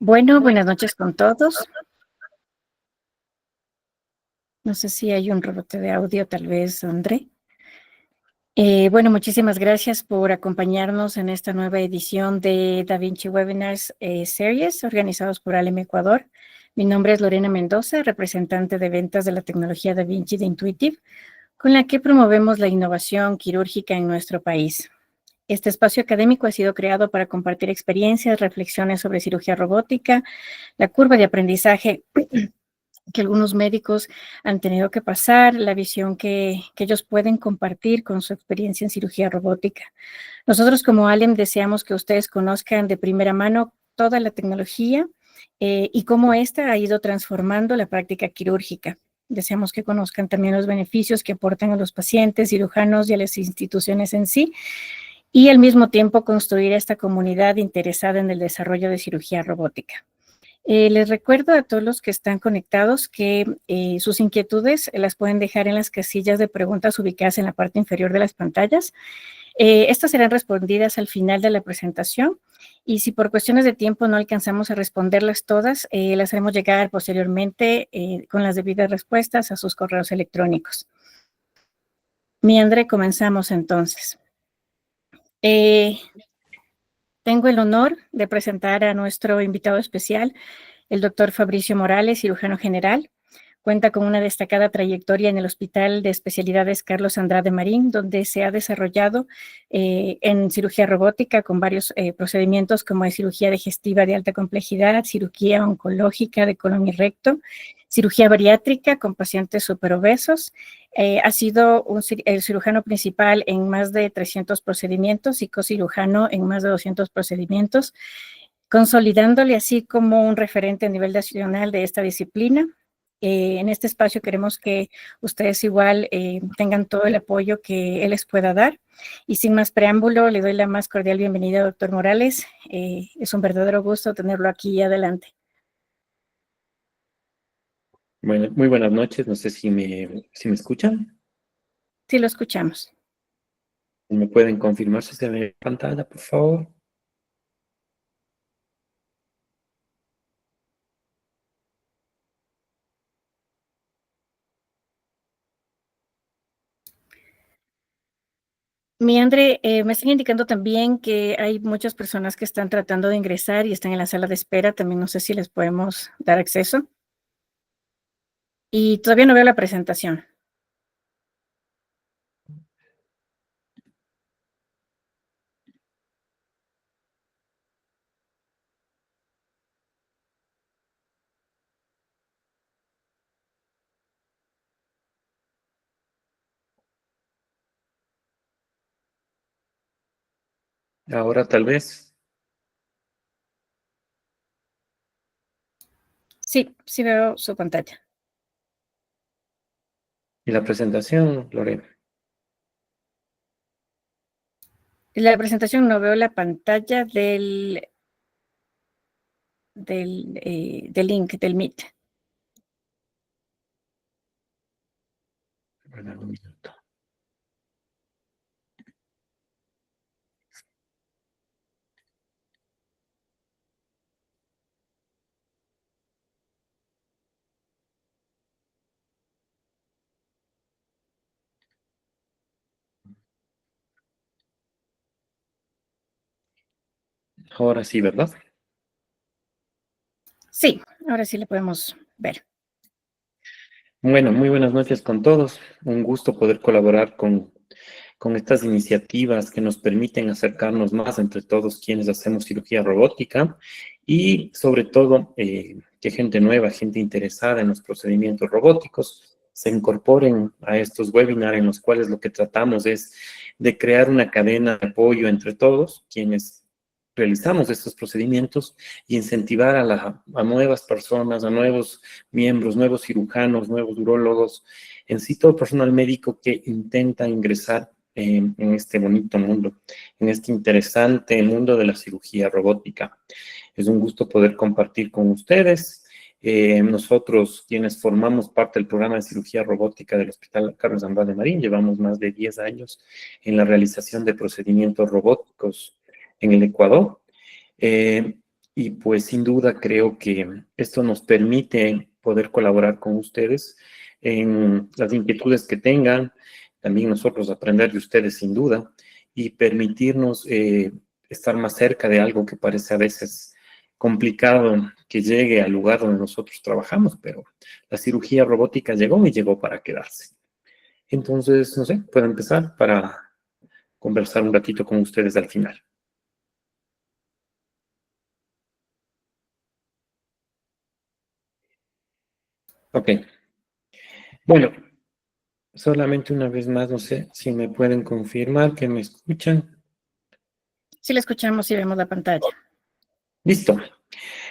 Bueno, buenas noches con todos. No sé si hay un rebote de audio, tal vez, André. Bueno, muchísimas gracias por acompañarnos en esta nueva edición de DaVinci Webinars Series, organizados por Alem Ecuador. Mi nombre es Lorena Mendoza, representante de ventas de la tecnología DaVinci de Intuitive, con la que promovemos la innovación quirúrgica en nuestro país. Este espacio académico ha sido creado para compartir experiencias, reflexiones sobre cirugía robótica, la curva de aprendizaje que algunos médicos han tenido que pasar, la visión que ellos pueden compartir con su experiencia en cirugía robótica. Nosotros como Alem deseamos que ustedes conozcan de primera mano toda la tecnología y cómo ésta ha ido transformando la práctica quirúrgica. Deseamos que conozcan también los beneficios que aportan a los pacientes, cirujanos y a las instituciones en sí, y al mismo tiempo construir esta comunidad interesada en el desarrollo de cirugía robótica. Les recuerdo a todos los que están conectados que sus inquietudes las pueden dejar en las casillas de preguntas ubicadas en la parte inferior de las pantallas. Estas serán respondidas al final de la presentación y si por cuestiones de tiempo no alcanzamos a responderlas todas, las haremos llegar posteriormente con las debidas respuestas a sus correos electrónicos. Mi André, comenzamos entonces. Tengo el honor de presentar a nuestro invitado especial, el doctor Fabricio Morales, cirujano general. Cuenta con una destacada trayectoria en el Hospital de Especialidades Carlos Andrade Marín, donde se ha desarrollado en cirugía robótica con varios procedimientos como es cirugía digestiva de alta complejidad, cirugía oncológica de colon y recto, cirugía bariátrica con pacientes superobesos. Ha sido el cirujano principal en más de 300 procedimientos y cocirujano en más de 200 procedimientos, consolidándole así como un referente a nivel nacional de esta disciplina. En este espacio queremos que ustedes igual tengan todo el apoyo que él les pueda dar. Y sin más preámbulo, le doy la más cordial bienvenida, doctor Morales. Es un verdadero gusto tenerlo aquí adelante. Bueno, muy buenas noches. No sé si me escuchan. Sí, lo escuchamos. ¿Me pueden confirmar si se ve pantalla, por favor? Mi André, me están indicando también que hay muchas personas que están tratando de ingresar y están en la sala de espera. También no sé si les podemos dar acceso. Y todavía no veo la presentación. Ahora tal vez. Sí, sí veo su pantalla. ¿Y la presentación, Lorena? La presentación no veo la pantalla del link, del Meet. Bueno, un minuto. Ahora sí, ¿verdad? Sí, ahora sí le podemos ver. Bueno, muy buenas noches con todos. Un gusto poder colaborar con estas iniciativas que nos permiten acercarnos más entre todos quienes hacemos cirugía robótica y sobre todo que gente nueva, gente interesada en los procedimientos robóticos se incorporen a estos webinars en los cuales lo que tratamos es de crear una cadena de apoyo entre todos quienes realizamos estos procedimientos y incentivar a nuevas personas, a nuevos miembros, nuevos cirujanos, nuevos urólogos, en sí todo personal médico que intenta ingresar en este bonito mundo, en este interesante mundo de la cirugía robótica. Es un gusto poder compartir con ustedes. Nosotros, quienes formamos parte del programa de cirugía robótica del Hospital Carlos Zambada de Marín, llevamos más de 10 años en la realización de procedimientos robóticos en el Ecuador. Y pues sin duda creo que esto nos permite poder colaborar con ustedes en las inquietudes que tengan, también nosotros aprender de ustedes sin duda y permitirnos estar más cerca de algo que parece a veces complicado que llegue al lugar donde nosotros trabajamos, pero la cirugía robótica llegó y llegó para quedarse. Entonces, no sé, puedo empezar para conversar un ratito con ustedes al final. Ok. Bueno, solamente una vez más, no sé si me pueden confirmar que me escuchan. Sí le escuchamos y vemos la pantalla. Listo.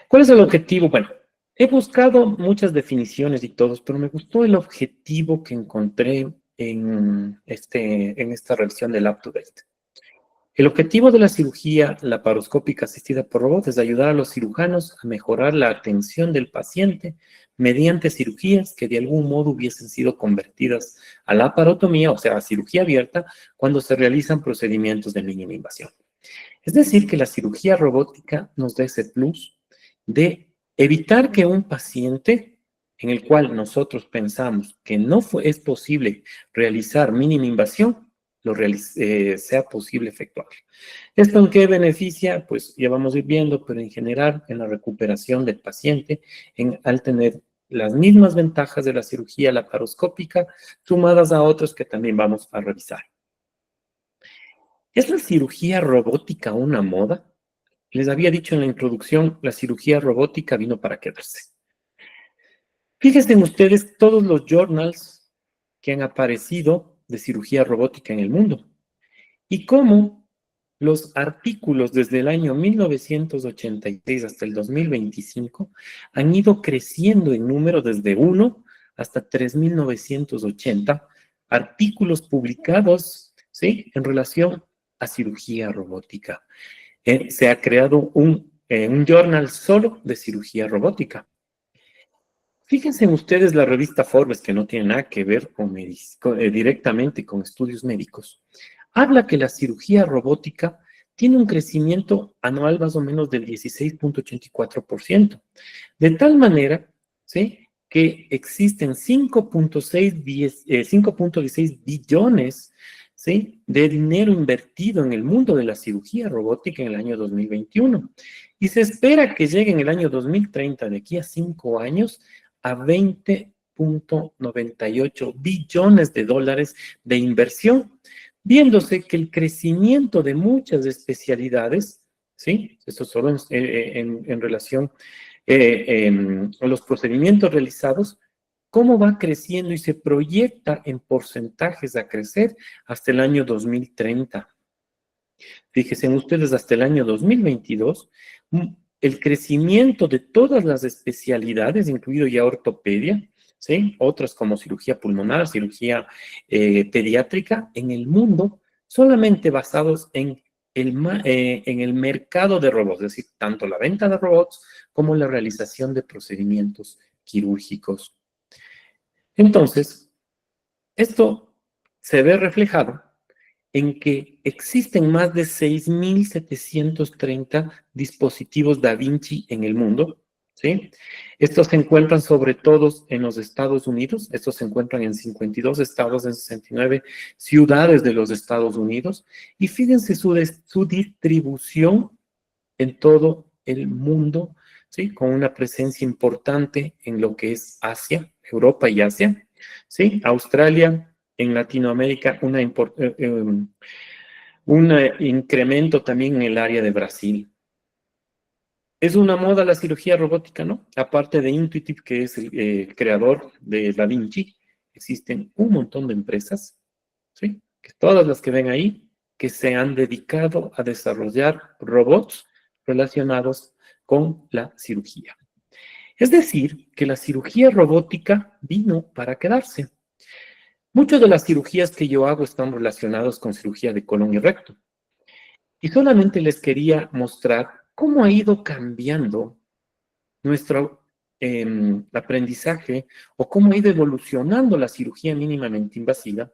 ¿Cuál es el objetivo? Bueno, he buscado muchas definiciones y todos, pero me gustó el objetivo que encontré en esta revisión del UpToDate. El objetivo de la cirugía laparoscópica asistida por robot es ayudar a los cirujanos a mejorar la atención del paciente mediante cirugías que de algún modo hubiesen sido convertidas a laparotomía, o sea, a cirugía abierta, cuando se realizan procedimientos de mínima invasión. Es decir, que la cirugía robótica nos da ese plus de evitar que un paciente en el cual nosotros pensamos que no es posible realizar mínima invasión, sea posible efectuar. ¿Esto en qué beneficia? Pues ya vamos a ir viendo, pero en general en la recuperación del paciente, al tener las mismas ventajas de la cirugía laparoscópica, sumadas a otros que también vamos a revisar. ¿Es la cirugía robótica una moda? Les había dicho en la introducción, la cirugía robótica vino para quedarse. Fíjense ustedes todos los journals que han aparecido de cirugía robótica en el mundo y cómo los artículos desde el año 1986 hasta el 2025 han ido creciendo en número desde 1 hasta 3.980 artículos publicados, ¿sí?, en relación a cirugía robótica. Se ha creado un journal solo de cirugía robótica. Fíjense ustedes la revista Forbes, que no tiene nada que ver directamente con estudios médicos, habla que la cirugía robótica tiene un crecimiento anual más o menos del 16.84%, de tal manera, ¿sí?, que existen 5.16 billones, ¿sí?, de dinero invertido en el mundo de la cirugía robótica en el año 2021. Y se espera que llegue en el año 2030, de aquí a 5 años, a 20.98 billones de dólares de inversión, viéndose que el crecimiento de muchas especialidades, ¿sí?, esto solo en relación a los procedimientos realizados, cómo va creciendo y se proyecta en porcentajes a crecer hasta el año 2030. Fíjense ustedes, hasta el año 2022, el crecimiento de todas las especialidades, incluido ya ortopedia, ¿sí?, otras como cirugía pulmonar, cirugía pediátrica, en el mundo, solamente basados en el mercado de robots, es decir, tanto la venta de robots como la realización de procedimientos quirúrgicos. Entonces, esto se ve reflejado en que existen más de 6.730 dispositivos Da Vinci en el mundo, ¿sí? Estos se encuentran sobre todo en los Estados Unidos, estos se encuentran en 52 estados, en 69 ciudades de los Estados Unidos, y fíjense su distribución en todo el mundo, ¿sí? Con una presencia importante en lo que es Asia, Europa y Asia, ¿sí? Australia, en Latinoamérica, un incremento también en el área de Brasil. Es una moda la cirugía robótica, ¿no? Aparte de Intuitive, que es el creador de Da Vinci, existen un montón de empresas, ¿sí? Que todas las que ven ahí, que se han dedicado a desarrollar robots relacionados con la cirugía. Es decir, que la cirugía robótica vino para quedarse. Muchas de las cirugías que yo hago están relacionadas con cirugía de colon y recto. Y solamente les quería mostrar cómo ha ido cambiando nuestro aprendizaje o cómo ha ido evolucionando la cirugía mínimamente invasiva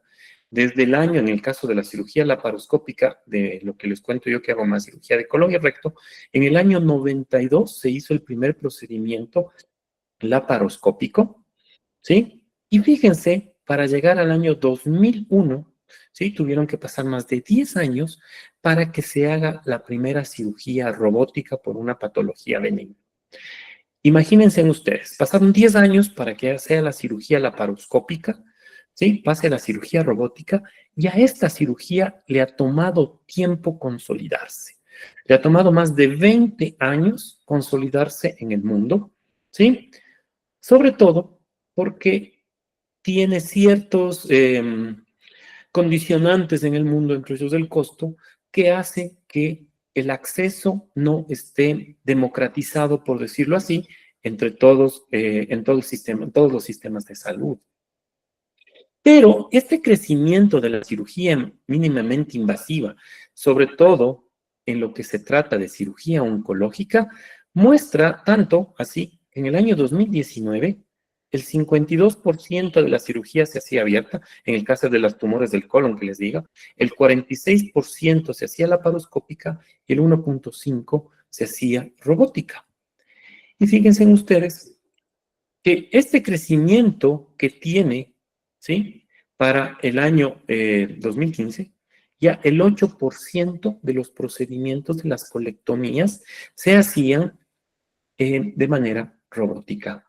desde el año, en el caso de la cirugía laparoscópica, de lo que les cuento yo que hago más cirugía de colon y recto, en el año 92 se hizo el primer procedimiento laparoscópico, ¿sí? Y fíjense, para llegar al año 2001, ¿sí? Tuvieron que pasar más de 10 años para que se haga la primera cirugía robótica por una patología benigna. Imagínense ustedes, pasaron 10 años para que sea la cirugía laparoscópica, ¿sí? Pase la cirugía robótica, y a esta cirugía le ha tomado tiempo consolidarse. Le ha tomado más de 20 años consolidarse en el mundo, ¿sí? Sobre todo porque tiene ciertos condicionantes en el mundo, entre ellos el costo, que hace que el acceso no esté democratizado, por decirlo así, entre todos, en todo el sistema, en todos los sistemas de salud. Pero este crecimiento de la cirugía mínimamente invasiva, sobre todo en lo que se trata de cirugía oncológica, muestra tanto así, en el año 2019, el 52% de la cirugía se hacía abierta, en el caso de los tumores del colon que les diga, el 46% se hacía laparoscópica y el 1.5% se hacía robótica. Y fíjense ustedes que este crecimiento que tiene, ¿sí? Para el año 2015, ya el 8% de los procedimientos de las colectomías se hacían de manera robótica.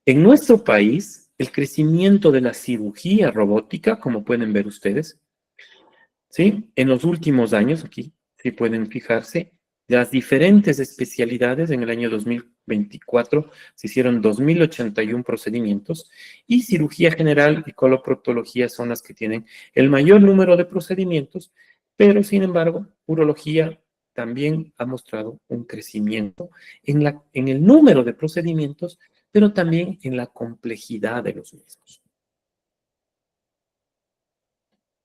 En nuestro país, el crecimiento de la cirugía robótica, como pueden ver ustedes, ¿sí? En los últimos años, aquí, si pueden fijarse, las diferentes especialidades en el año 2024 se hicieron 2.081 procedimientos y cirugía general y coloproctología son las que tienen el mayor número de procedimientos, pero sin embargo, urología también ha mostrado un crecimiento en el número de procedimientos, pero también en la complejidad de los mismos.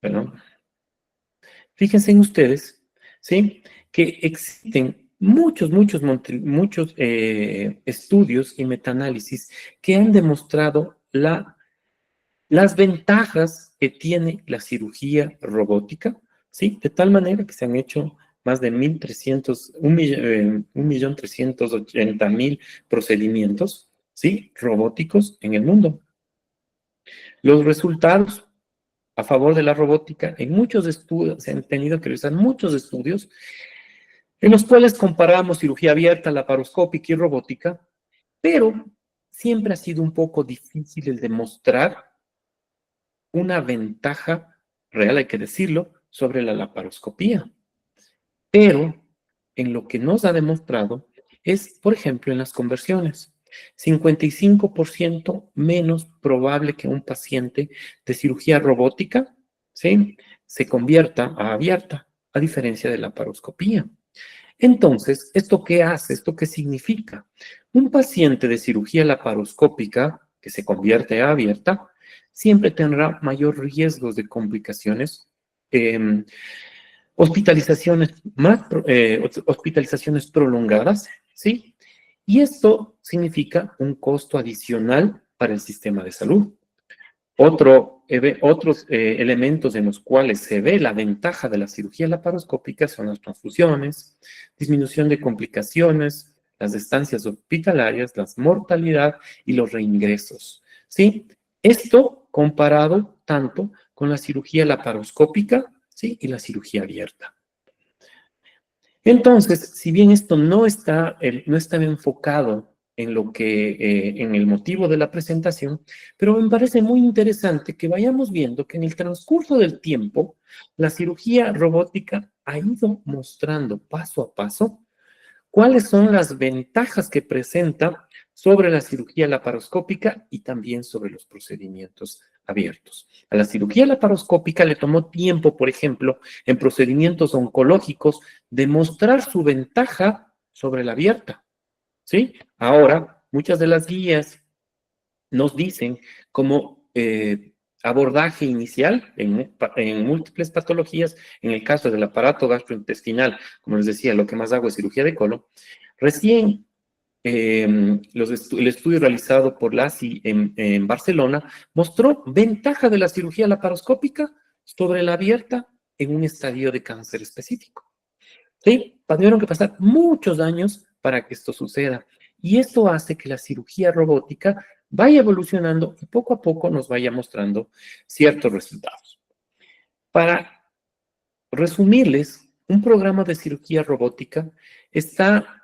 ¿Perdón? Fíjense ustedes, ¿sí? Que existen muchos estudios y metaanálisis que han demostrado las ventajas que tiene la cirugía robótica, ¿sí? De tal manera que se han hecho más de 1.380.000 procedimientos, ¿sí? Robóticos en el mundo. Los resultados a favor de la robótica, en muchos estudios, se han tenido que realizar muchos estudios en los cuales comparamos cirugía abierta, laparoscópica y robótica, pero siempre ha sido un poco difícil el demostrar una ventaja real, hay que decirlo, sobre la laparoscopía. Pero en lo que nos ha demostrado es, por ejemplo, en las conversiones. 55% menos probable que un paciente de cirugía robótica, ¿sí?, se convierta a abierta, a diferencia de la laparoscopía. Entonces, ¿esto qué hace? ¿Esto qué significa? Un paciente de cirugía laparoscópica que se convierte a abierta siempre tendrá mayor riesgo de complicaciones, hospitalizaciones prolongadas, ¿sí? Y esto significa un costo adicional para el sistema de salud. Otros elementos en los cuales se ve la ventaja de la cirugía laparoscópica son las transfusiones, disminución de complicaciones, las estancias hospitalarias, la mortalidad y los reingresos, ¿sí? Esto comparado tanto con la cirugía laparoscópica, ¿sí?, y la cirugía abierta. Entonces, si bien esto no está enfocado en lo que, en el motivo de la presentación, pero me parece muy interesante que vayamos viendo que en el transcurso del tiempo, la cirugía robótica ha ido mostrando paso a paso cuáles son las ventajas que presenta sobre la cirugía laparoscópica y también sobre los procedimientos abiertos. A la cirugía laparoscópica le tomó tiempo, por ejemplo, en procedimientos oncológicos, demostrar su ventaja sobre la abierta, ¿sí? Ahora, muchas de las guías nos dicen como abordaje inicial en múltiples patologías, en el caso del aparato gastrointestinal, como les decía, lo que más hago es cirugía de colon. Recién el estudio realizado por LACI en Barcelona mostró ventaja de la cirugía laparoscópica sobre la abierta en un estadio de cáncer específico. ¿Sí? Tuvieron que pasar muchos años para que esto suceda. Y esto hace que la cirugía robótica vaya evolucionando y poco a poco nos vaya mostrando ciertos resultados. Para resumirles, un programa de cirugía robótica está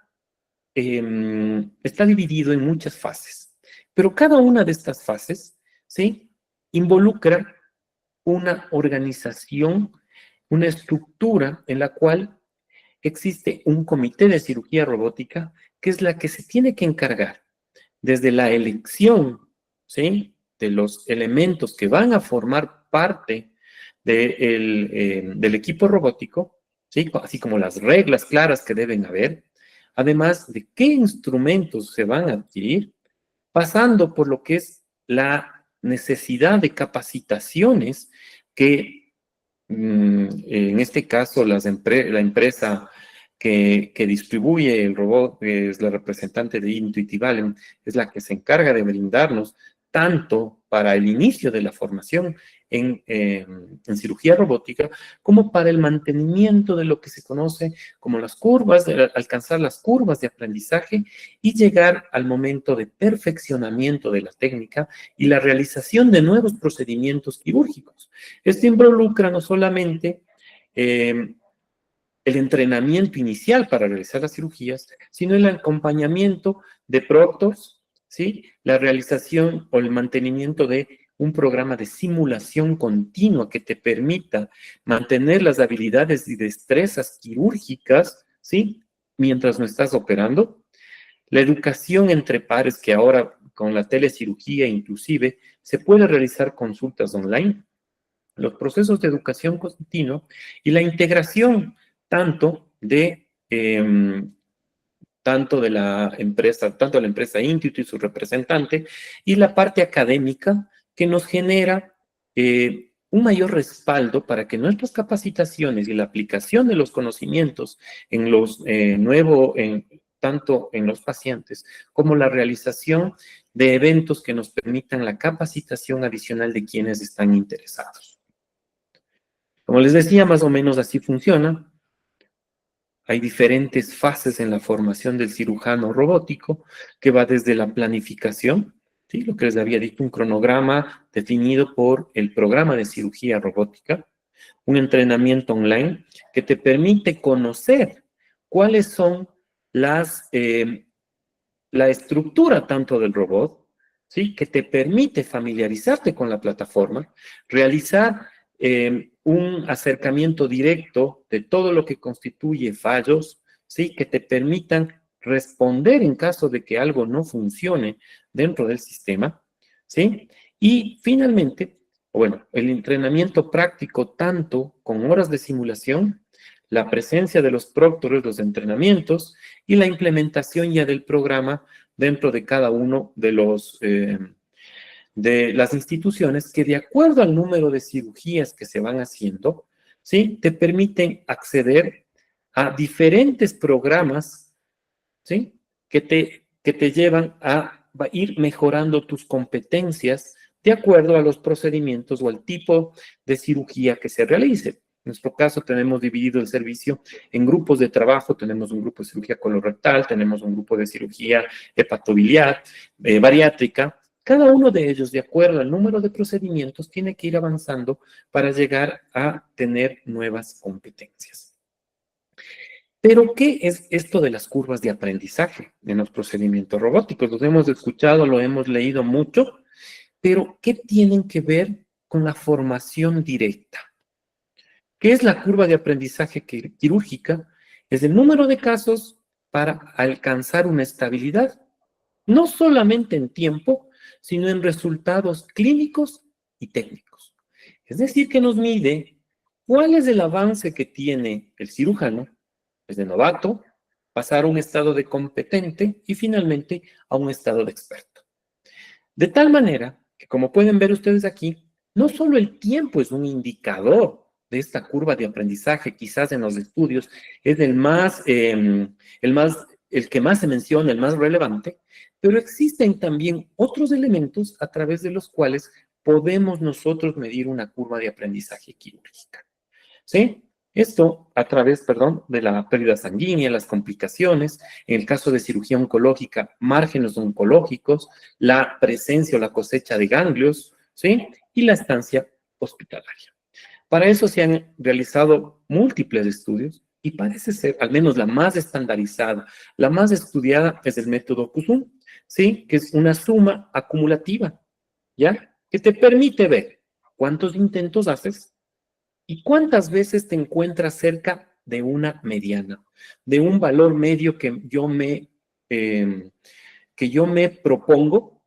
dividido en muchas fases, pero cada una de estas fases, ¿sí?, involucra una organización, una estructura en la cual existe un comité de cirugía robótica que es la que se tiene que encargar desde la elección, ¿sí?, de los elementos que van a formar parte del equipo robótico, ¿sí?, así como las reglas claras que deben haber, además de qué instrumentos se van a adquirir, pasando por lo que es la necesidad de capacitaciones que, en este caso, la empresa que distribuye el robot, que es la representante de Intuitive, es la que se encarga de brindarnos tanto para el inicio de la formación en cirugía robótica, como para el mantenimiento de lo que se conoce como las curvas, de alcanzar las curvas de aprendizaje y llegar al momento de perfeccionamiento de la técnica y la realización de nuevos procedimientos quirúrgicos. Esto involucra no solamente el entrenamiento inicial para realizar las cirugías, sino el acompañamiento de proctors, ¿sí?, la realización o el mantenimiento de un programa de simulación continua que te permita mantener las habilidades y destrezas quirúrgicas, ¿sí?, mientras no estás operando. La educación entre pares, que ahora con la telecirugía inclusive se puede realizar consultas online, los procesos de educación continua y la integración tanto de la empresa Intuit y su representante, y la parte académica que nos genera un mayor respaldo para que nuestras capacitaciones y la aplicación de los conocimientos en tanto en los pacientes como la realización de eventos que nos permitan la capacitación adicional de quienes están interesados. Como les decía, más o menos así funciona. Hay diferentes fases en la formación del cirujano robótico, que va desde la planificación, ¿sí?, lo que les había dicho, un cronograma definido por el programa de cirugía robótica, un entrenamiento online que te permite conocer cuáles son la estructura tanto del robot, ¿sí?, que te permite familiarizarte con la plataforma, realizar un acercamiento directo de todo lo que constituye fallos, ¿sí?, que te permitan responder en caso de que algo no funcione dentro del sistema, ¿sí? Y finalmente, bueno, el entrenamiento práctico tanto con horas de simulación, la presencia de los proctores, los entrenamientos y la implementación ya del programa dentro de cada uno de las instituciones que, de acuerdo al número de cirugías que se van haciendo, ¿sí?, te permiten acceder a diferentes programas, ¿sí?, que te llevan a ir mejorando tus competencias de acuerdo a los procedimientos o al tipo de cirugía que se realice. En nuestro caso tenemos dividido el servicio en grupos de trabajo, tenemos un grupo de cirugía colorectal, tenemos un grupo de cirugía hepatobiliar, bariátrica. Cada uno de ellos, de acuerdo al número de procedimientos, tiene que ir avanzando para llegar a tener nuevas competencias. Pero, ¿qué es esto de las curvas de aprendizaje en los procedimientos robóticos? Los hemos escuchado, lo hemos leído mucho, pero ¿qué tienen que ver con la formación directa? ¿Qué es la curva de aprendizaje quirúrgica? Es el número de casos para alcanzar una estabilidad, no solamente en tiempo, sino en resultados clínicos y técnicos. Es decir, que nos mide cuál es el avance que tiene el cirujano, desde novato, pasar a un estado de competente y finalmente a un estado de experto. De tal manera que, como pueden ver ustedes aquí, no solo el tiempo es un indicador de esta curva de aprendizaje, quizás en los estudios es el que más se menciona, el más relevante, pero existen también otros elementos a través de los cuales podemos nosotros medir una curva de aprendizaje quirúrgica. ¿Sí? Esto a través, perdón, de la pérdida sanguínea, las complicaciones, en el caso de cirugía oncológica, márgenes oncológicos, la presencia o la cosecha de ganglios, ¿sí? Y la estancia hospitalaria. Para eso se han realizado múltiples estudios y parece ser, al menos la más estandarizada, la más estudiada es el método Cousin, ¿sí? Que es una suma acumulativa, ¿ya? Que te permite ver cuántos intentos haces y cuántas veces te encuentras cerca de una mediana, de un valor medio eh, que yo me propongo,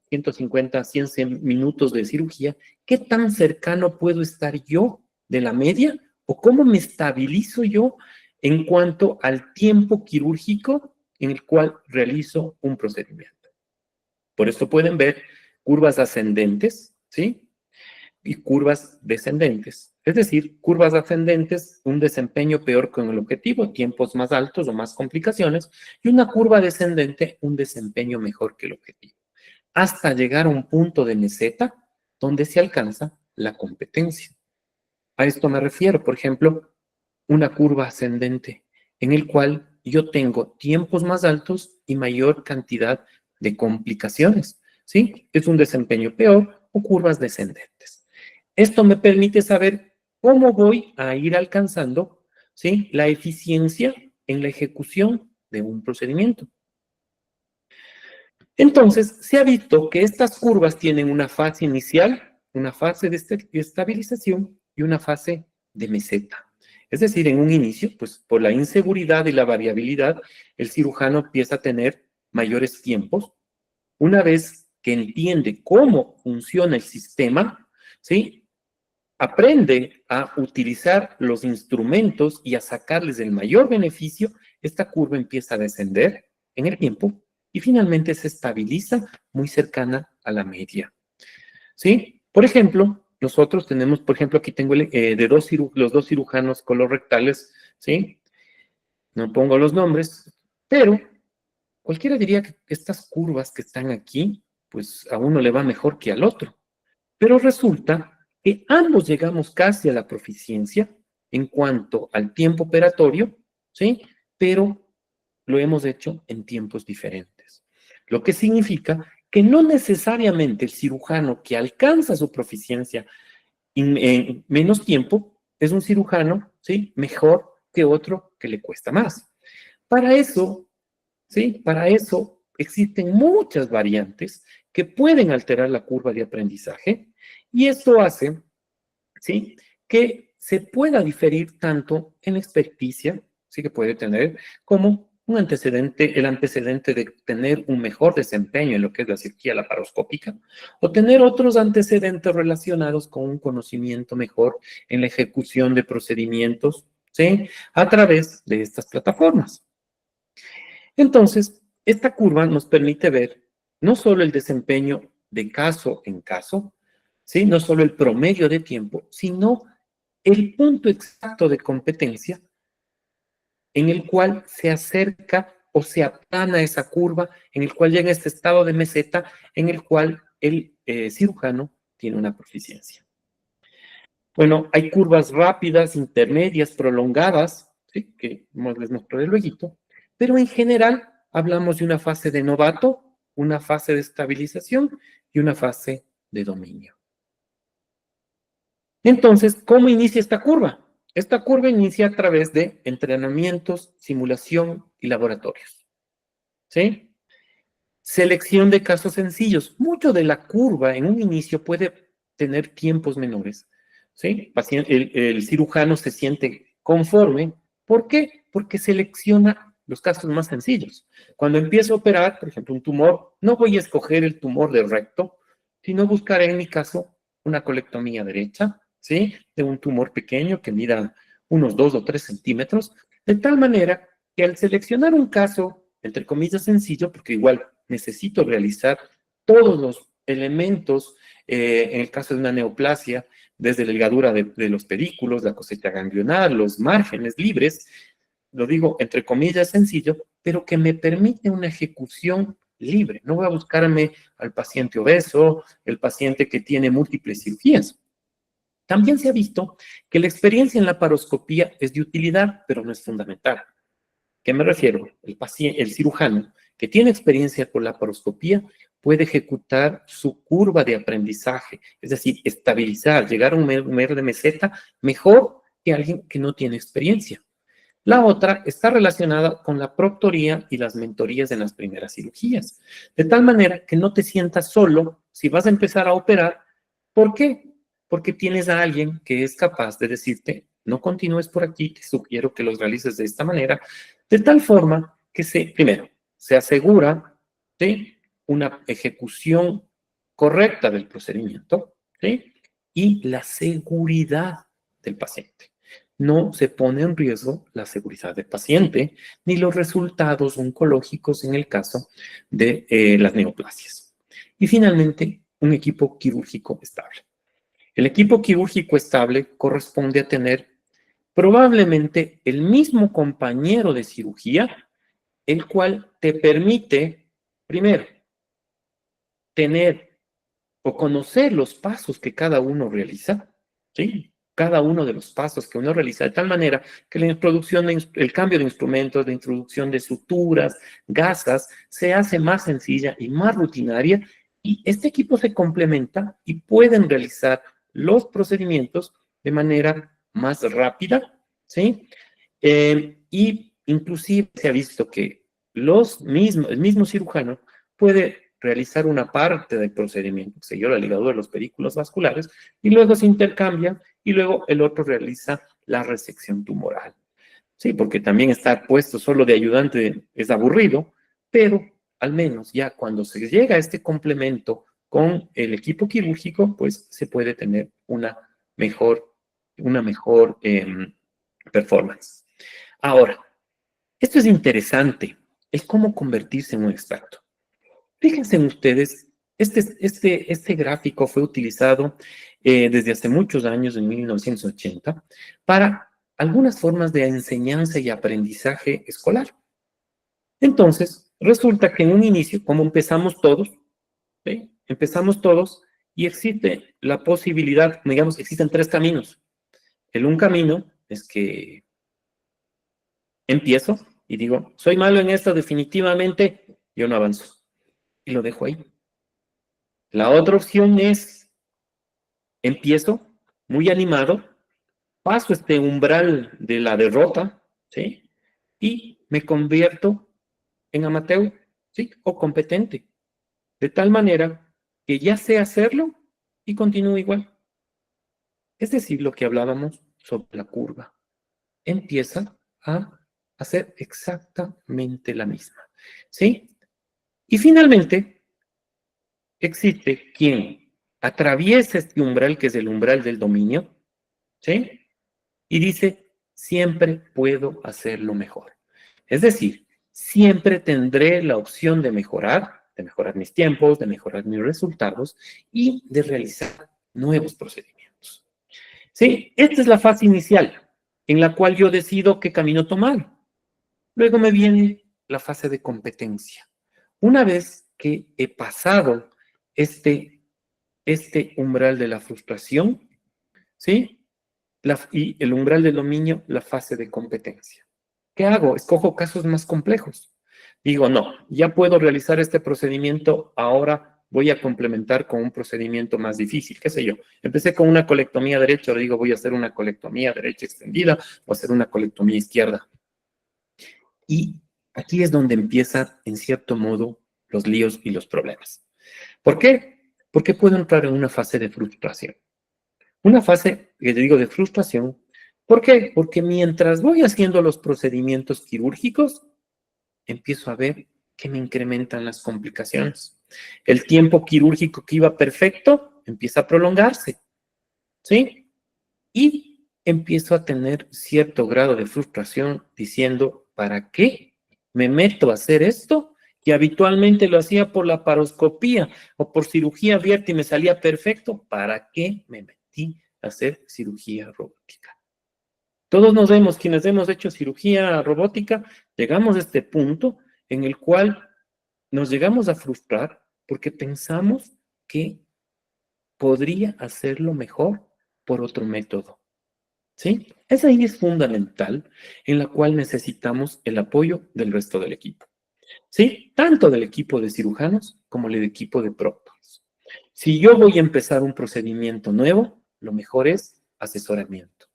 150, 100 minutos de cirugía, ¿qué tan cercano puedo estar yo de la media? ¿O cómo me estabilizo yo en cuanto al tiempo quirúrgico en el cual realizo un procedimiento? Por esto pueden ver curvas ascendentes, ¿sí? Y curvas descendentes. Es decir, curvas ascendentes, un desempeño peor con el objetivo, tiempos más altos o más complicaciones, y una curva descendente, un desempeño mejor que el objetivo, hasta llegar a un punto de meseta donde se alcanza la competencia. A esto me refiero, por ejemplo, una curva ascendente en el cual yo tengo tiempos más altos y mayor cantidad de complicaciones, ¿sí? Es un desempeño peor o curvas descendentes. Esto me permite saber cómo voy a ir alcanzando, ¿sí? La eficiencia en la ejecución de un procedimiento. Entonces, se ha visto que estas curvas tienen una fase inicial, una fase de estabilización y una fase de meseta. Es decir, en un inicio, pues por la inseguridad y la variabilidad, el cirujano empieza a tener mayores tiempos. Una vez que entiende cómo funciona el sistema, ¿sí? Aprende a utilizar los instrumentos y a sacarles el mayor beneficio, esta curva empieza a descender en el tiempo y finalmente se estabiliza muy cercana a la media. ¿Sí? Por ejemplo, nosotros tenemos, por ejemplo, aquí tengo los dos cirujanos colorectales, ¿sí? No pongo los nombres, pero cualquiera diría que estas curvas que están aquí, pues a uno le va mejor que al otro. Pero resulta que ambos llegamos casi a la proficiencia en cuanto al tiempo operatorio, ¿sí? Pero lo hemos hecho en tiempos diferentes. Lo que significa que no necesariamente el cirujano que alcanza su proficiencia en menos tiempo es un cirujano, ¿sí? Mejor que otro que le cuesta más. Para eso, ¿sí? Para eso existen muchas variantes que pueden alterar la curva de aprendizaje y esto hace, ¿sí? Que se pueda diferir tanto en experticia, sí que puede tener, como el antecedente de tener un mejor desempeño en lo que es la cirugía laparoscópica, o tener otros antecedentes relacionados con un conocimiento mejor en la ejecución de procedimientos, ¿sí? A través de estas plataformas. Entonces, esta curva nos permite ver no solo el desempeño de caso en caso, ¿sí? No solo el promedio de tiempo, sino el punto exacto de competencia en el cual se acerca o se aplana esa curva, en el cual llega a este estado de meseta, en el cual el cirujano tiene una proficiencia. Bueno, hay curvas rápidas, intermedias, prolongadas, ¿sí? Que les mostraré luego, pero en general hablamos de una fase de novato, una fase de estabilización y una fase de dominio. Entonces, ¿cómo inicia esta curva? Esta curva inicia a través de entrenamientos, simulación y laboratorios. ¿Sí? Selección de casos sencillos. Mucho de la curva en un inicio puede tener tiempos menores. ¿Sí? El cirujano se siente conforme. ¿Por qué? Porque selecciona los casos más sencillos. Cuando empiezo a operar, por ejemplo, un tumor, no voy a escoger el tumor del recto, sino buscaré en mi caso una colectomía derecha, ¿sí? De un tumor pequeño que mida unos 2 o 3 centímetros, de tal manera que al seleccionar un caso, entre comillas, sencillo, porque igual necesito realizar todos los elementos, en el caso de una neoplasia, desde la ligadura de los pedículos, la cosecha ganglionar, los márgenes libres, lo digo entre comillas sencillo, pero que me permite una ejecución libre. No voy a buscarme al paciente obeso, el paciente que tiene múltiples cirugías. También se ha visto que la experiencia en la laparoscopía es de utilidad, pero no es fundamental. ¿Qué me refiero? El cirujano que tiene experiencia con la laparoscopía puede ejecutar su curva de aprendizaje, es decir, estabilizar, llegar a un medio de meseta mejor que alguien que no tiene experiencia. La otra está relacionada con la proctoría y las mentorías en las primeras cirugías, de tal manera que no te sientas solo si vas a empezar a operar. ¿Por qué? Porque tienes a alguien que es capaz de decirte, no continúes por aquí, te sugiero que los realices de esta manera, de tal forma que primero, se asegura de una ejecución correcta del procedimiento, ¿sí? Y la seguridad del paciente. No se pone en riesgo la seguridad del paciente ni los resultados oncológicos en el caso de las neoplasias. Y finalmente, un equipo quirúrgico estable. El equipo quirúrgico estable corresponde a tener probablemente el mismo compañero de cirugía, el cual te permite, primero, tener o conocer los pasos que cada uno realiza, ¿sí? Cada uno de los pasos que uno realiza, de tal manera que la introducción, el cambio de instrumentos, la introducción de suturas, gasas, se hace más sencilla y más rutinaria, y este equipo se complementa y pueden realizar los procedimientos de manera más rápida, ¿sí? Y inclusive se ha visto que el mismo cirujano puede realizar una parte del procedimiento, que se llama la ligadura de los pedículos vasculares, y luego se intercambian, y luego el otro realiza la resección tumoral. Sí, porque también estar puesto solo de ayudante es aburrido, pero al menos ya cuando se llega a este complemento con el equipo quirúrgico, pues se puede tener una mejor performance. Ahora, esto es interesante, es cómo convertirse en un experto. Fíjense ustedes, este gráfico fue utilizado desde hace muchos años, en 1980, para algunas formas de enseñanza y aprendizaje escolar. Entonces, resulta que en un inicio, como empezamos todos, ¿sí? Empezamos todos y existe la posibilidad, digamos, existen tres caminos. Un camino es que empiezo y digo, soy malo en esto, definitivamente, yo no avanzo. Y lo dejo ahí. La otra opción es, empiezo muy animado, paso este umbral de la derrota, ¿sí? Y me convierto en amateur, ¿sí? O competente, de tal manera que ya sé hacerlo y continúo igual. Es decir, lo que hablábamos sobre la curva. Empieza a hacer exactamente la misma, ¿sí? Y finalmente, existe quien atraviesa este umbral, que es el umbral del dominio, ¿sí? Y dice, siempre puedo hacerlo mejor. Es decir, siempre tendré la opción de mejorar mis tiempos, de mejorar mis resultados y de realizar nuevos procedimientos. ¿Sí? Esta es la fase inicial, en la cual yo decido qué camino tomar. Luego me viene la fase de competencia. Una vez que he pasado este umbral de la frustración, ¿sí? Y el umbral del dominio, la fase de competencia. ¿Qué hago? Escojo casos más complejos. Digo, no, ya puedo realizar este procedimiento ahora voy a complementar con un procedimiento más difícil, qué sé yo. Empecé con una colectomía derecha, ahora digo, voy a hacer una colectomía derecha extendida o hacer una colectomía izquierda. Y aquí es donde empiezan, en cierto modo, los líos y los problemas. ¿Por qué? Porque puedo entrar en una fase de frustración. Una fase, que te digo, de frustración. ¿Por qué? Porque mientras voy haciendo los procedimientos quirúrgicos, empiezo a ver que me incrementan las complicaciones. El tiempo quirúrgico que iba perfecto empieza a prolongarse, ¿sí? Y empiezo a tener cierto grado de frustración diciendo, ¿para qué me meto a hacer esto? Que habitualmente lo hacía por la paroscopía o por cirugía abierta y me salía perfecto. ¿Para qué me metí a hacer cirugía robótica? Todos nos vemos, quienes hemos hecho cirugía robótica, llegamos a este punto en el cual nos llegamos a frustrar porque pensamos que podría hacerlo mejor por otro método. ¿Sí? Esa ahí es fundamental, en la cual necesitamos el apoyo del resto del equipo. ¿Sí? Tanto del equipo de cirujanos como del equipo de proctores. Si yo voy a empezar un procedimiento nuevo, lo mejor es asesoramiento.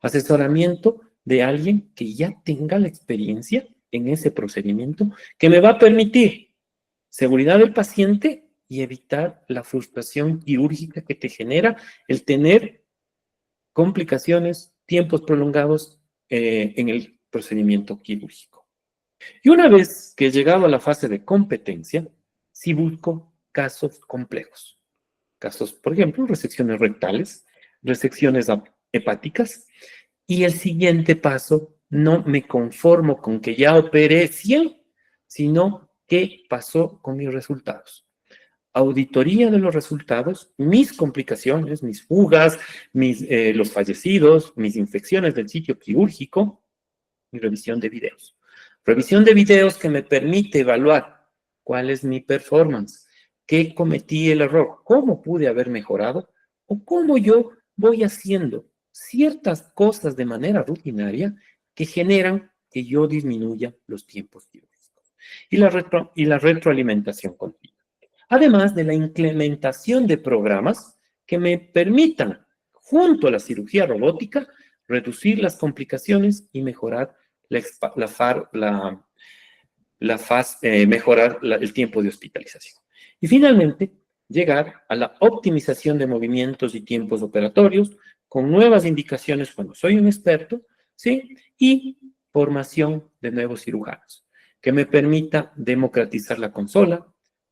Asesoramiento de alguien que ya tenga la experiencia en ese procedimiento, que me va a permitir seguridad del paciente y evitar la frustración quirúrgica que te genera el tener complicaciones, tiempos prolongados en el procedimiento quirúrgico. Y una vez que he llegado a la fase de competencia, sí busco casos complejos. Casos, por ejemplo, resecciones rectales, resecciones hepáticas. Y el siguiente paso, no me conformo con que ya operé 100, sino qué pasó con mis resultados. Auditoría de los resultados, mis complicaciones, mis fugas, los fallecidos, mis infecciones del sitio quirúrgico y revisión de videos. Revisión de videos que me permite evaluar cuál es mi performance, qué cometí el error, cómo pude haber mejorado o cómo yo voy haciendo ciertas cosas de manera rutinaria que generan que yo disminuya los tiempos quirúrgicos. Y la retroalimentación continua. Además de la implementación de programas que me permitan, junto a la cirugía robótica, reducir las complicaciones y mejorar el tiempo de hospitalización. Y finalmente, llegar a la optimización de movimientos y tiempos operatorios con nuevas indicaciones cuando soy un experto, ¿sí? Y formación de nuevos cirujanos, que me permita democratizar la consola,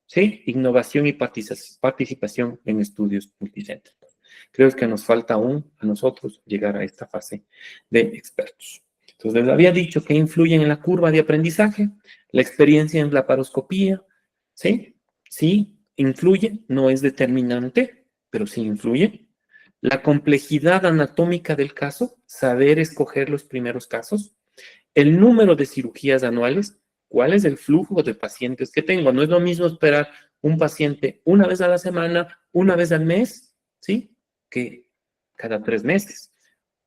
¿sí? Innovación y participación en estudios multicéntricos. Creo que nos falta aún a nosotros llegar a esta fase de expertos. Entonces, les había dicho que influyen en la curva de aprendizaje, la experiencia en la paroscopía, ¿sí? Sí, influye, no es determinante, pero sí influye. La complejidad anatómica del caso, saber escoger los primeros casos, el número de cirugías anuales, cuál es el flujo de pacientes que tengo. No es lo mismo esperar un paciente una vez a la semana, una vez al mes, ¿sí? Que cada 3 meses.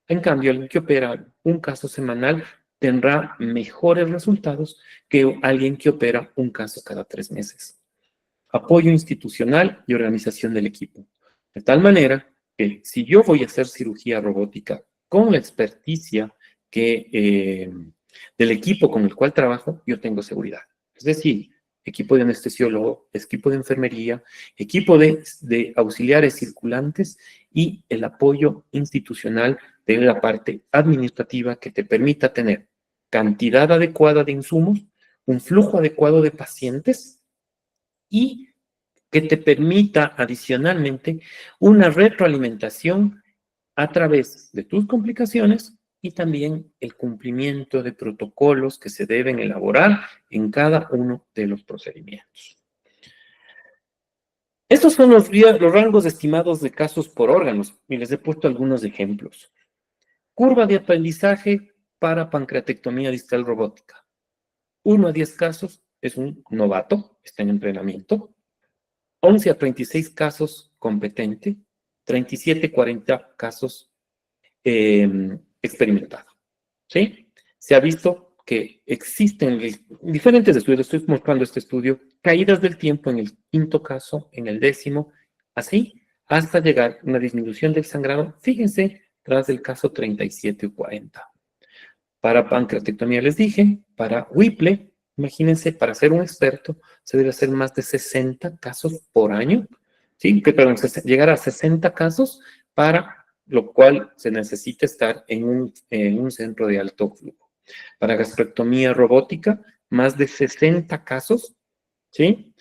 En cambio, alguien que opera un caso semanal tendrá mejores resultados que alguien que opera un caso cada 3 meses. Apoyo institucional y organización del equipo. De tal manera que si yo voy a hacer cirugía robótica con la experticia del equipo con el cual trabajo, yo tengo seguridad. Es decir, equipo de anestesiólogo, equipo de enfermería, equipo de auxiliares circulantes y el apoyo institucional de la parte administrativa que te permita tener cantidad adecuada de insumos, un flujo adecuado de pacientes y que te permita adicionalmente una retroalimentación a través de tus complicaciones y también el cumplimiento de protocolos que se deben elaborar en cada uno de los procedimientos. Estos son los rangos estimados de casos por órganos y les he puesto algunos ejemplos. Curva de aprendizaje para pancreatectomía distal robótica. 1 a 10 casos es un novato, está en entrenamiento. 11 a 36 casos competente. 37 a 40 casos experimentado. ¿Sí? Se ha visto que existen diferentes estudios, estoy mostrando este estudio, caídas del tiempo en el quinto caso, en el décimo, así, hasta llegar a una disminución del sangrado, fíjense, tras el caso 37 o 40. Para pancreatectomía les dije, para Whipple, imagínense, para ser un experto, se debe hacer más de 60 casos por año, ¿sí? Perdón, llegar a 60 casos, para lo cual se necesita estar en un centro de alto flujo. Para gastrectomía robótica, más de 60 casos, ¿sí?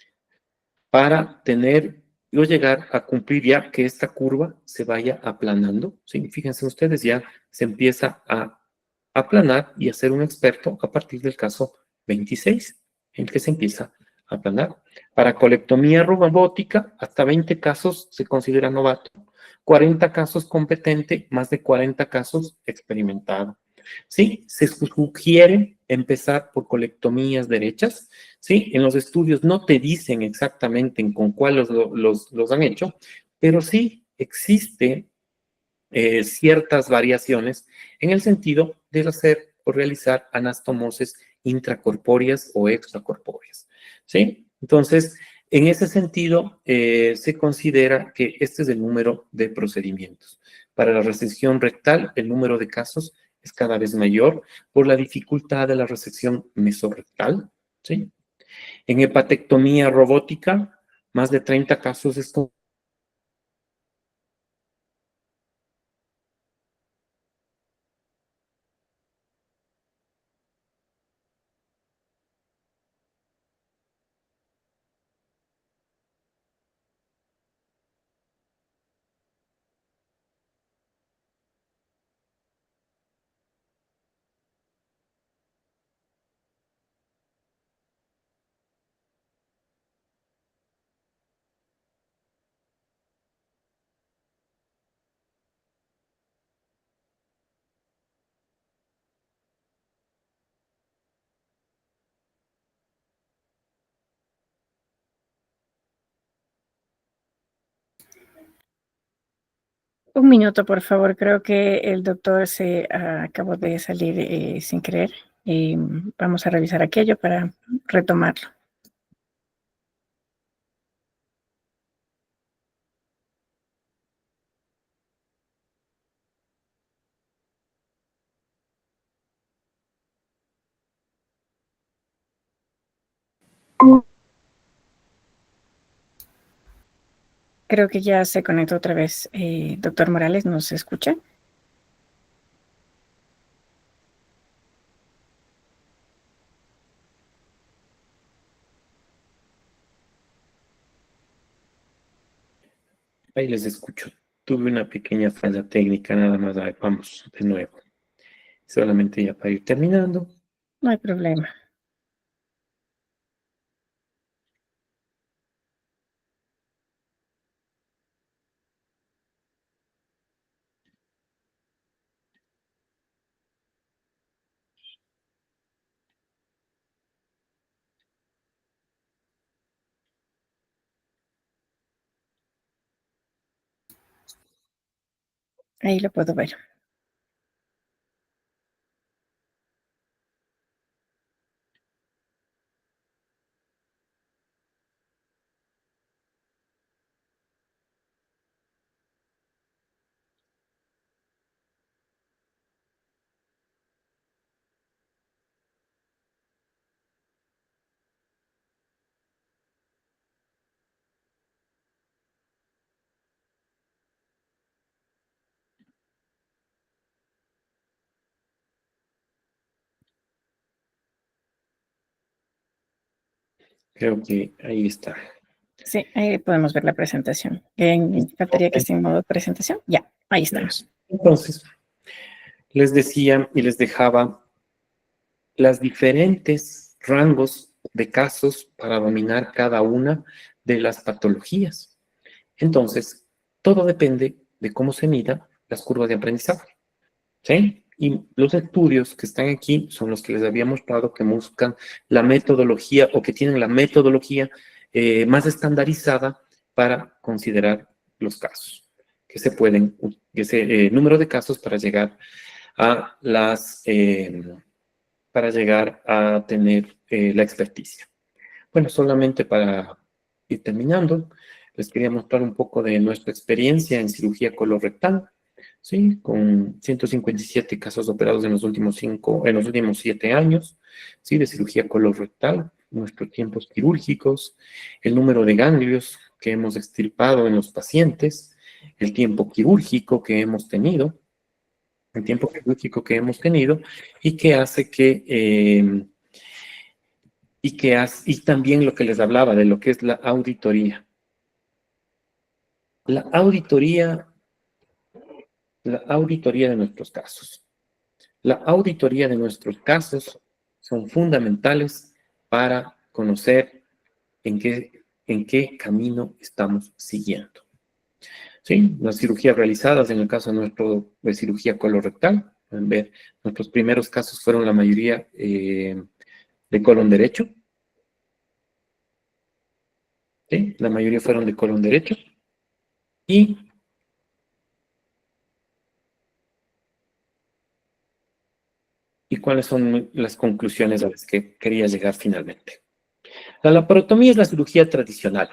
Para tener o llegar a cumplir ya que esta curva se vaya aplanando, ¿sí? Fíjense ustedes, ya se empieza a aplanar y a ser un experto a partir del caso 26, en el que se empieza a aplanar. Para colectomía robótica, hasta 20 casos se considera novato, 40 casos competente, más de 40 casos experimentado. ¿Sí? Se sugiere empezar por colectomías derechas, ¿sí? En los estudios no te dicen exactamente con cuál los han hecho, pero sí existe ciertas variaciones en el sentido de hacer o realizar anastomosis intracorpóreas o extracorpóreas, ¿sí? Entonces, en ese sentido, se considera que este es el número de procedimientos. Para la resección rectal, el número de casos es cada vez mayor por la dificultad de la resección mesorrectal, ¿sí? En hepatectomía robótica, más de 30 casos es como... Un minuto, por favor. Creo que el doctor se acabó de salir sin querer. Vamos a revisar aquello para retomarlo. Creo que ya se conectó otra vez. Doctor Morales, ¿nos escucha? Ahí les escucho. Tuve una pequeña falla técnica, nada más. A ver, vamos de nuevo. Solamente ya para ir terminando. No hay problema. Ahí lo puedo ver. Creo que ahí está. Sí, ahí podemos ver la presentación. Faltaría que esté en modo presentación. Ya, ahí estamos. Entonces, les decía y les dejaba las diferentes rangos de casos para dominar cada una de las patologías. Entonces, todo depende de cómo se mida las curvas de aprendizaje, ¿sí? Y los estudios que están aquí son los que les había mostrado que buscan la metodología o que tienen la metodología más estandarizada para considerar los casos, que se pueden, ese número de casos para llegar a las para llegar a tener la experticia. Bueno, solamente para ir terminando, les quería mostrar un poco de nuestra experiencia en cirugía colorectal, ¿sí? Con 157 casos operados en los últimos 7 años, ¿sí? De cirugía colorectal, nuestros tiempos quirúrgicos, el número de ganglios que hemos extirpado en los pacientes, el tiempo quirúrgico que hemos tenido, el tiempo quirúrgico que hemos tenido y que hace que... y también lo que les hablaba de lo que es la auditoría. La auditoría, la auditoría de nuestros casos. La auditoría de nuestros casos son fundamentales para conocer en qué camino estamos siguiendo. ¿Sí? Las cirugías realizadas, en el caso de cirugía colorectal, pueden ver, nuestros primeros casos fueron la mayoría de colon derecho. ¿Sí? La mayoría fueron de colon derecho. ¿Y cuáles son las conclusiones a las que quería llegar finalmente? La laparotomía es la cirugía tradicional.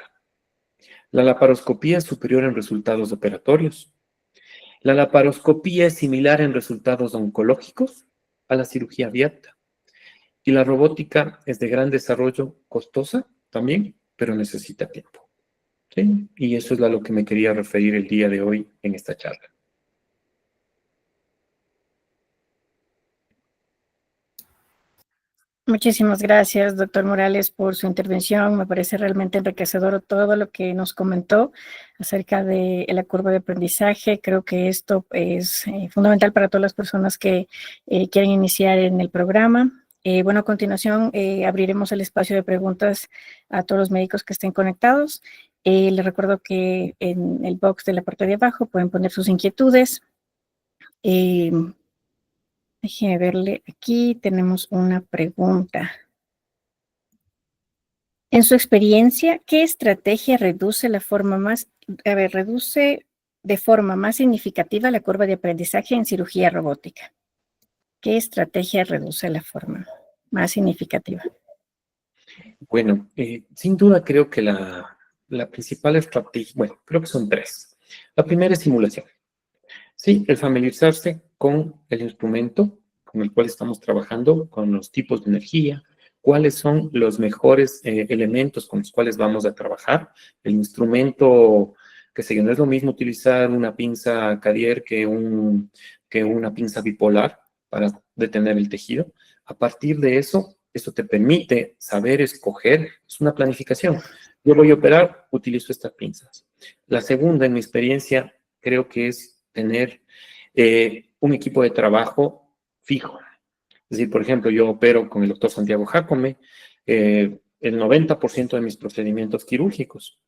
La laparoscopía es superior en resultados operatorios. La laparoscopía es similar en resultados oncológicos a la cirugía abierta. Y la robótica es de gran desarrollo, costosa también, pero necesita tiempo. ¿Sí? Y eso es a lo que me quería referir el día de hoy en esta charla. Muchísimas gracias, doctor Morales, por su intervención. Me parece realmente enriquecedor todo lo que nos comentó acerca de la curva de aprendizaje. Creo que esto es fundamental para todas las personas que quieren iniciar en el programa. Bueno, a continuación abriremos el espacio de preguntas a todos los médicos que estén conectados. Les recuerdo que en el box de la parte de abajo pueden poner sus inquietudes. Déjeme verle, aquí tenemos una pregunta. En su experiencia, ¿qué estrategia reduce reduce de forma más significativa la curva de aprendizaje en cirugía robótica? ¿Qué estrategia reduce la forma más significativa? Bueno, sin duda creo que la principal estrategia, bueno, creo que son tres. La primera es simulación. Sí, el familiarizarse con el instrumento con el cual estamos trabajando, con los tipos de energía, cuáles son los mejores elementos con los cuales vamos a trabajar. El instrumento, que sé yo, no es lo mismo utilizar una pinza Carrier que una pinza bipolar para detener el tejido. A partir de eso te permite saber escoger, es una planificación. Yo voy a operar, utilizo estas pinzas. La segunda, en mi experiencia, creo que es tener un equipo de trabajo fijo. Es decir, por ejemplo, yo opero con el doctor Santiago Jácome el 90% de mis procedimientos quirúrgicos.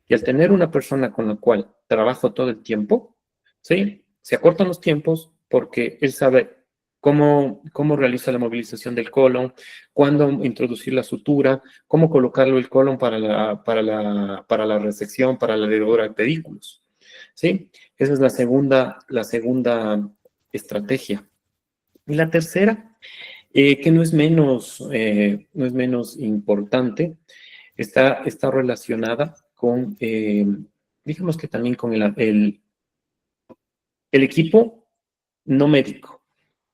Y al tener una persona con la cual trabajo todo el tiempo, ¿sí? Se acortan los tiempos porque él sabe cómo realiza la movilización del colon, cuándo introducir la sutura, cómo colocarlo el colon para la resección, para la levedura de pedículos. ¿Sí? Esa es la segunda estrategia. Y la tercera, que no es menos importante, está relacionada con, digamos que también con el equipo no médico,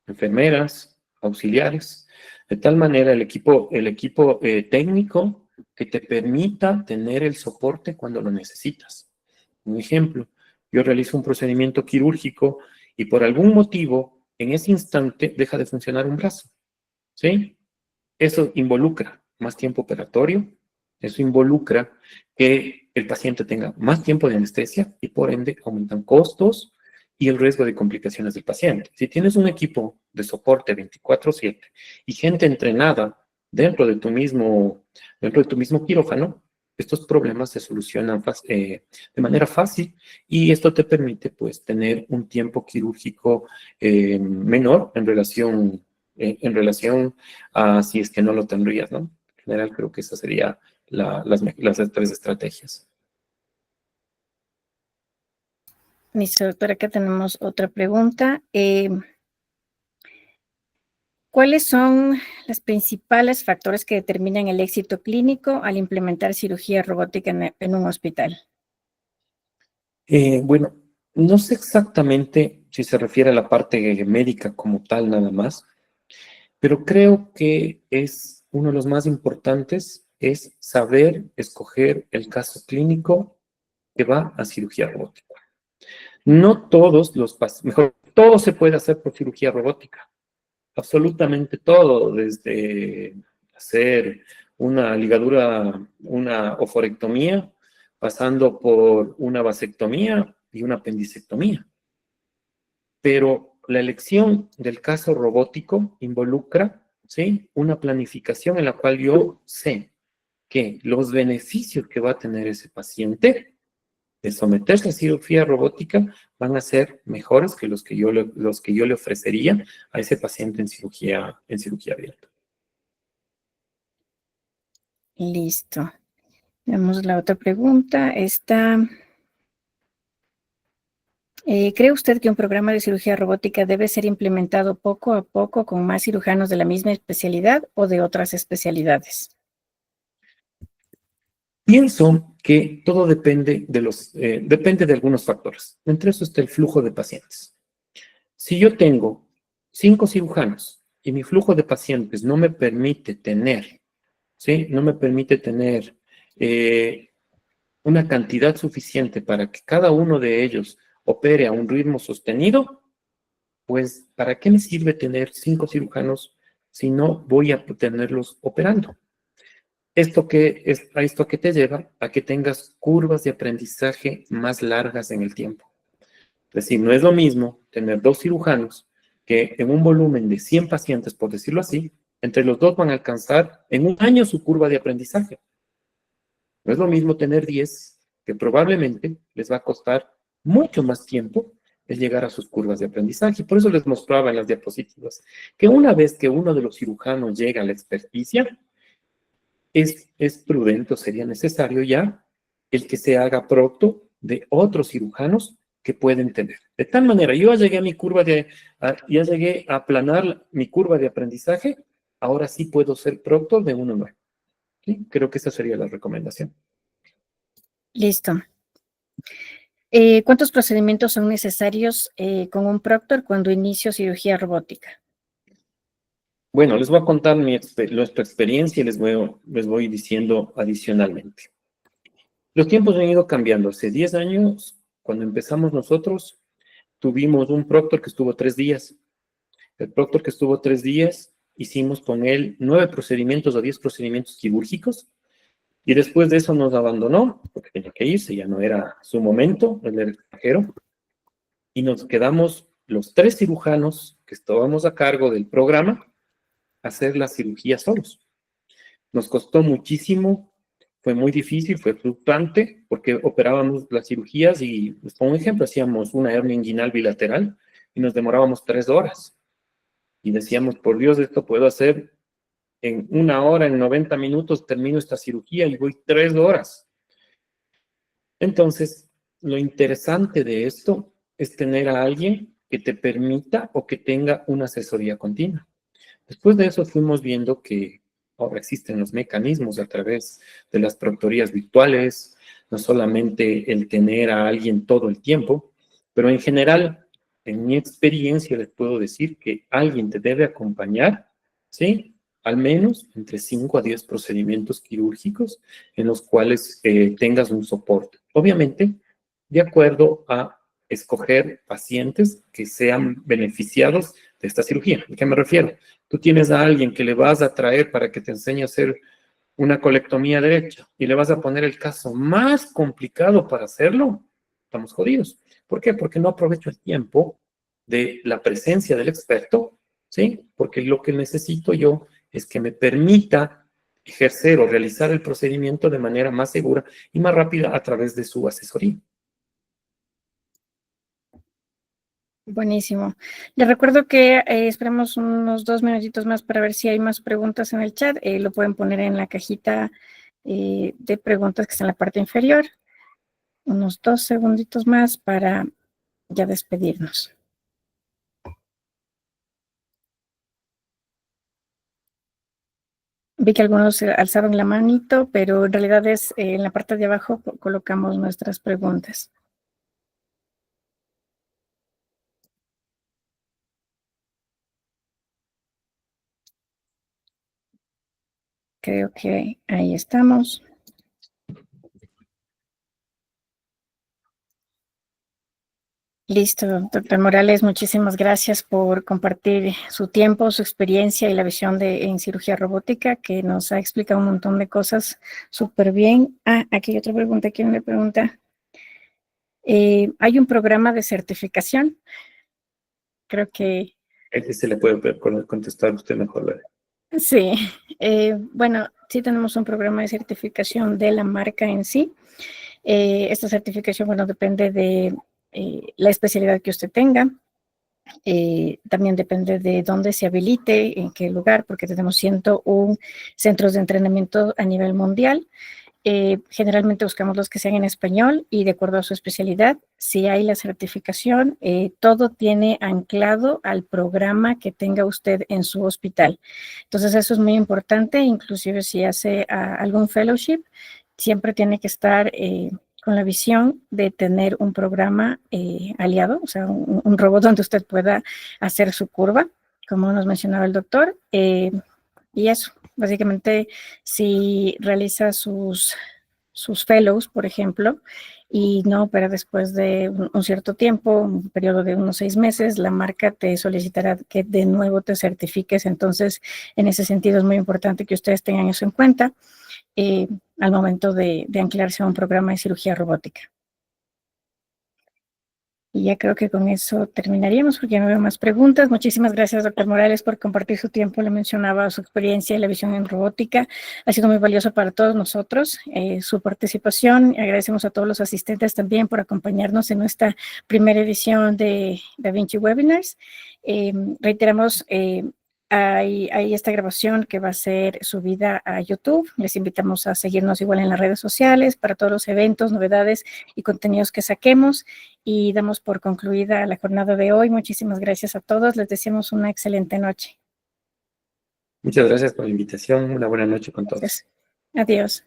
enfermeras, auxiliares, de tal manera el equipo técnico que te permita tener el soporte cuando lo necesitas. Un ejemplo, yo realizo un procedimiento quirúrgico y por algún motivo en ese instante deja de funcionar un brazo, ¿sí? Eso involucra más tiempo operatorio, eso involucra que el paciente tenga más tiempo de anestesia y por ende aumentan costos y el riesgo de complicaciones del paciente. Si tienes un equipo de soporte 24/7 y gente entrenada dentro de tu mismo quirófano, estos problemas se solucionan de manera fácil y esto te permite pues tener un tiempo quirúrgico menor en relación a si es que no lo tendrías, ¿no? En general creo que esas serían las tres estrategias. Listo, doctora, acá tenemos otra pregunta. ¿Cuáles son los principales factores que determinan el éxito clínico al implementar cirugía robótica en un hospital? Bueno, no sé exactamente si se refiere a la parte médica como tal nada más, pero creo que es uno de los más importantes es saber escoger el caso clínico que va a cirugía robótica. No todos los pacientes, mejor, todo se puede hacer por cirugía robótica, absolutamente todo, desde hacer una ligadura, una oforectomía, pasando por una vasectomía y una apendicectomía. Pero la elección del caso robótico involucra, ¿sí?, una planificación en la cual yo sé que los beneficios que va a tener ese paciente de someterse a cirugía robótica van a ser mejores que los que yo le ofrecería a ese paciente en cirugía abierta. Listo. Veamos la otra pregunta. ¿Cree usted que un programa de cirugía robótica debe ser implementado poco a poco con más cirujanos de la misma especialidad o de otras especialidades? Pienso que todo depende de algunos factores. Entre eso está el flujo de pacientes. Si yo tengo 5 cirujanos y mi flujo de pacientes no me permite tener, ¿sí?, no me permite tener una cantidad suficiente para que cada uno de ellos opere a un ritmo sostenido, pues ¿para qué me sirve tener 5 cirujanos si no voy a tenerlos operando? A esto que te lleva a que tengas curvas de aprendizaje más largas en el tiempo. Es decir, no es lo mismo tener 2 cirujanos que en un volumen de 100 pacientes, por decirlo así, entre los dos van a alcanzar en un año su curva de aprendizaje. No es lo mismo tener 10 que probablemente les va a costar mucho más tiempo el llegar a sus curvas de aprendizaje. Por eso les mostraba en las diapositivas que una vez que uno de los cirujanos llega a la experticia, es prudente o sería necesario ya el que se haga pronto de otros cirujanos que pueden tener. De tal manera, yo ya llegué a ya llegué a aplanar mi curva de aprendizaje, ahora sí puedo ser pronto de uno nuevo. ¿Sí? Creo que esa sería la recomendación. Listo. ¿Cuántos procedimientos son necesarios con un proctor cuando inicio cirugía robótica? Bueno, les voy a contar nuestra experiencia y les voy diciendo adicionalmente. Los tiempos han ido cambiando. Hace 10 años, cuando empezamos nosotros, tuvimos un proctor que estuvo 3 días. El proctor que estuvo 3 días, hicimos con él 9 procedimientos o 10 procedimientos quirúrgicos, y después de eso nos abandonó, porque tenía que irse, ya no era su momento, él era extranjero, y nos quedamos los 3 cirujanos que estábamos a cargo del programa a hacer la cirugía solos. Nos costó muchísimo, fue muy difícil, fue fluctuante, porque operábamos las cirugías y, pues, por un ejemplo, hacíamos una hernia inguinal bilateral y nos demorábamos 3 horas. Y decíamos, por Dios, esto puedo hacer en 1 hora, en 90 minutos, termino esta cirugía y voy 3 horas. Entonces, lo interesante de esto es tener a alguien que te permita o que tenga una asesoría continua. Después de eso fuimos viendo que ahora existen los mecanismos a través de las proctorías virtuales, no solamente el tener a alguien todo el tiempo, pero en general, en mi experiencia les puedo decir que alguien te debe acompañar, ¿sí? Al menos entre 5 a 10 procedimientos quirúrgicos en los cuales tengas un soporte. Obviamente, de acuerdo a escoger pacientes que sean beneficiados de esta cirugía. ¿A qué me refiero? Tú tienes a alguien que le vas a traer para que te enseñe a hacer una colectomía derecha y le vas a poner el caso más complicado para hacerlo, estamos jodidos. ¿Por qué? Porque no aprovecho el tiempo de la presencia del experto, ¿sí? Porque lo que necesito yo es que me permita ejercer o realizar el procedimiento de manera más segura y más rápida a través de su asesoría. Buenísimo. Les recuerdo que esperemos unos 2 minutitos más para ver si hay más preguntas en el chat. Lo pueden poner en la cajita de preguntas que está en la parte inferior. Unos 2 segunditos más para ya despedirnos. Vi que algunos alzaban la manito, pero en realidad es en la parte de abajo colocamos nuestras preguntas. Creo que ahí estamos. Listo, doctor Morales, muchísimas gracias por compartir su tiempo, su experiencia y la visión en cirugía robótica, que nos ha explicado un montón de cosas súper bien. Aquí hay otra pregunta. ¿Quién me pregunta? Hay un programa de certificación. Creo que Ese se le puede contestar usted mejor, ¿verdad? sí. Bueno, sí tenemos un programa de certificación de la marca en sí. Esta certificación, bueno, depende de la especialidad que usted tenga. También depende de dónde se habilite, en qué lugar, porque tenemos 101 centros de entrenamiento a nivel mundial. Generalmente buscamos los que sean en español y de acuerdo a su especialidad, si hay la certificación, todo tiene anclado al programa que tenga usted en su hospital. Entonces eso es muy importante, inclusive si hace algún fellowship, siempre tiene que estar con la visión de tener un programa aliado, o sea, un robot donde usted pueda hacer su curva, como nos mencionaba el doctor, y eso. Básicamente, si realiza sus fellows, por ejemplo, y no opera después de un cierto tiempo, un periodo de unos 6 meses, la marca te solicitará que de nuevo te certifiques. Entonces, en ese sentido es muy importante que ustedes tengan eso en cuenta al momento de anclarse a un programa de cirugía robótica. Y ya creo que con eso terminaríamos porque ya no veo más preguntas. Muchísimas gracias, doctor Morales, por compartir su tiempo. Le mencionaba su experiencia y la visión en robótica. Ha sido muy valioso para todos nosotros su participación. Agradecemos a todos los asistentes también por acompañarnos en nuestra primera edición de DaVinci Webinars. Reiteramos, hay esta grabación que va a ser subida a YouTube. Les invitamos a seguirnos igual en las redes sociales para todos los eventos, novedades y contenidos que saquemos. Y damos por concluida la jornada de hoy. Muchísimas gracias a todos. Les deseamos una excelente noche. Muchas gracias por la invitación. Una buena noche con todos. Gracias. Adiós.